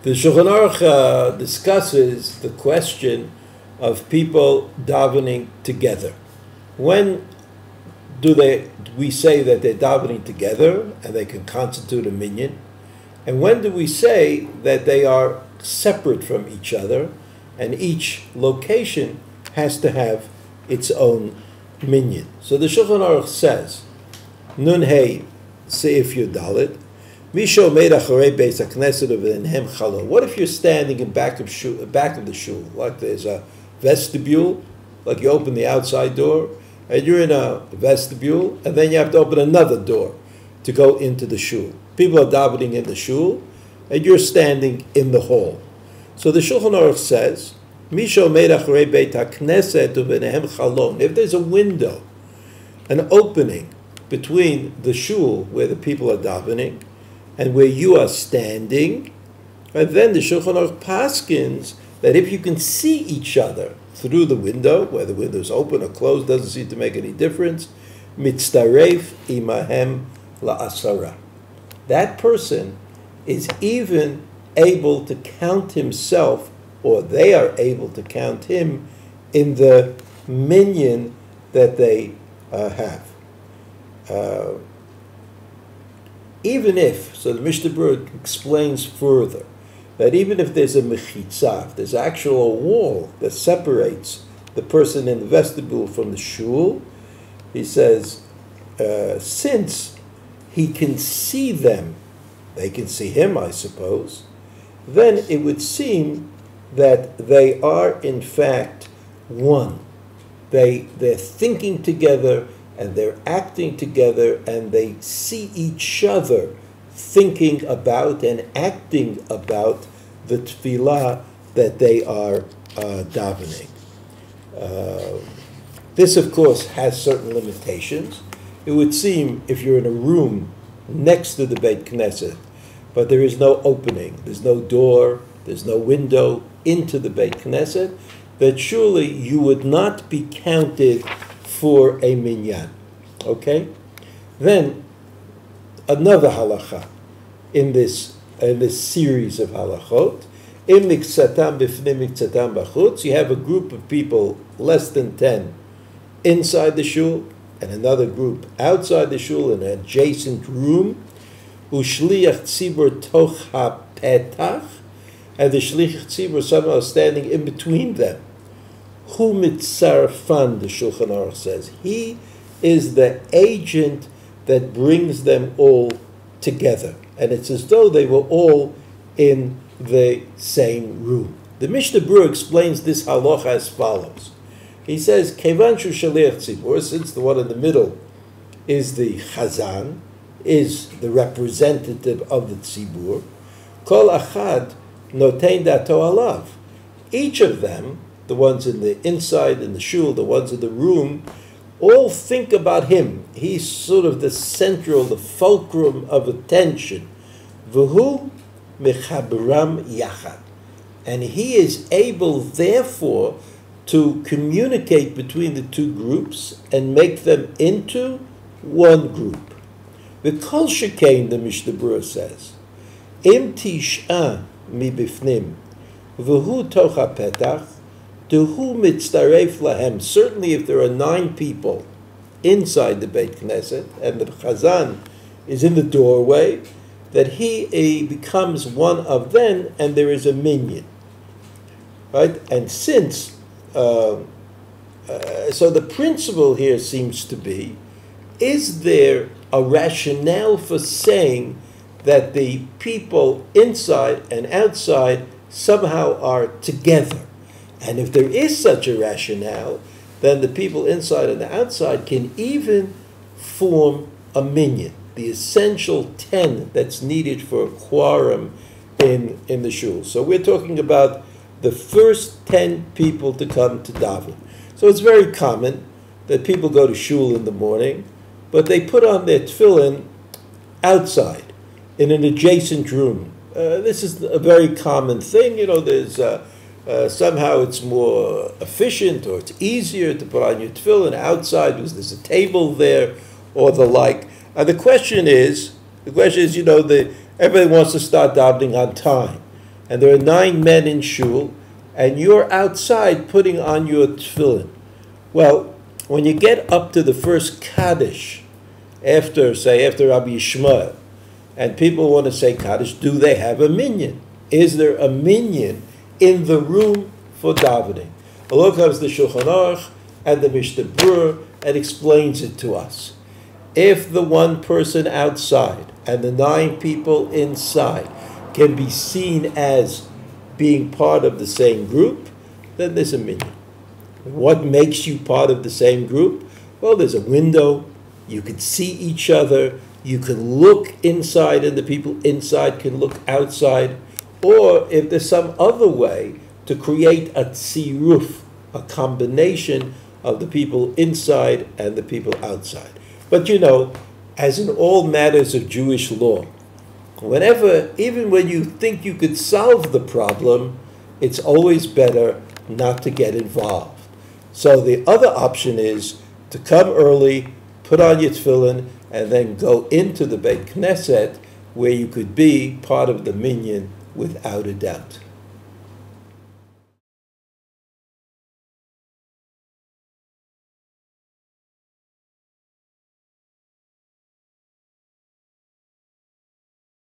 The Shulchan Aruch discusses the question of people davening together. When do we say that they're davening together and they can constitute a minyan? And when do we say that they are separate from each other and each location has to have its own minyan? So the Shulchan Aruch says, Nun Hey Seif Yudalit, Misho made acharei beis hakneset uvenehem chalon. What if you're standing in back of the shul, like there's a vestibule, like you open the outside door, and you're in a vestibule, and then you have to open another door to go into the shul. People are davening in the shul, and you're standing in the hall. So the Shulchan Aruch says, Misho made acharei beis hakneset uvenehem chalon. If there's a window, an opening between the shul where the people are davening and where you are standing, and then the Shulchan Aruch paskins that if you can see each other through the window, whether the window is open or closed, doesn't seem to make any difference, mitztaref imahem la'asara. That person is even able to count himself, or they are able to count him in the minyan that they have. Even if, so the Mishnah Berurah explains further, that even if there's a mechitza, if there's actual wall that separates the person in the vestibule from the shul, he says, since he can see them, they can see him, I suppose, then it would seem that they are in fact one. They're thinking together, and they're acting together, and they see each other thinking about and acting about the tefillah that they are davening. This, of course, has certain limitations. It would seem if you're in a room next to the Beit Knesset, but there is no opening, there's no door, there's no window into the Beit Knesset, that surely you would not be counted for a minyan. Okay? Then another halacha in this series of halachot, im miksatam b'fnim miksatam b'chutz, you have a group of people less than 10 inside the shul and another group outside the shul in an adjacent room, ushliach tzibur toch hapetach, and the shliach tzibur somehow standing in between them. Hu mitzarfan, the Shulchan Aruch says. He is the agent that brings them all together. And it's as though they were all in the same room. The Mishnah Berurah explains this halacha as follows. He says, Kevan shu shaliach tzibur, since the one in the middle is the chazan, is the representative of the tzibur, kol achad notein dato alav. Each of them, the ones in the inside, in the shul, the ones in the room, all think about him. He's sort of the central, the fulcrum of attention. V'hu mechabram yachad. And he is able, therefore, to communicate between the two groups and make them into one group. V'kol shekain, the Mishnah Berurah says, im tish'a mi bifnim, v'hu toch hapetach, Duhu mitzdaref lahem. Certainly, if there are 9 people inside the Beit Knesset and the Chazan is in the doorway, that he becomes one of them, and there is a minyan, right? And since so, the principle here seems to be: is there a rationale for saying that the people inside and outside somehow are together? And if there is such a rationale, then the people inside and the outside can even form a minyan, the essential 10 that's needed for a quorum in the shul. So we're talking about the first 10 people to come to daven. So it's very common that people go to shul in the morning, but they put on their tefillin outside in an adjacent room. This is a very common thing. You know, there's somehow it's more efficient or it's easier to put on your tefillin outside because there's a table there or the like. And the question is, you know, everybody wants to start davening on time. and there are 9 men in shul, and you're outside putting on your tefillin. Well, when you get up to the first Kaddish, after Rabbi Yishmael, and people want to say Kaddish, do they have a minyan? Is there a minyan in the room for davening? Along comes the Shulchan Aruch and the Mishnah Berurah and explains it to us. If the one person outside and the 9 people inside can be seen as being part of the same group, then there's a minyan. What makes you part of the same group? Well, there's a window, you can see each other, you can look inside and the people inside can look outside, or if there's some other way to create a tziruf, a combination of the people inside and the people outside. But you know, as in all matters of Jewish law, even when you think you could solve the problem, it's always better not to get involved. So the other option is to come early, put on your tefillin, and then go into the Beit Knesset where you could be part of the minyan without a doubt.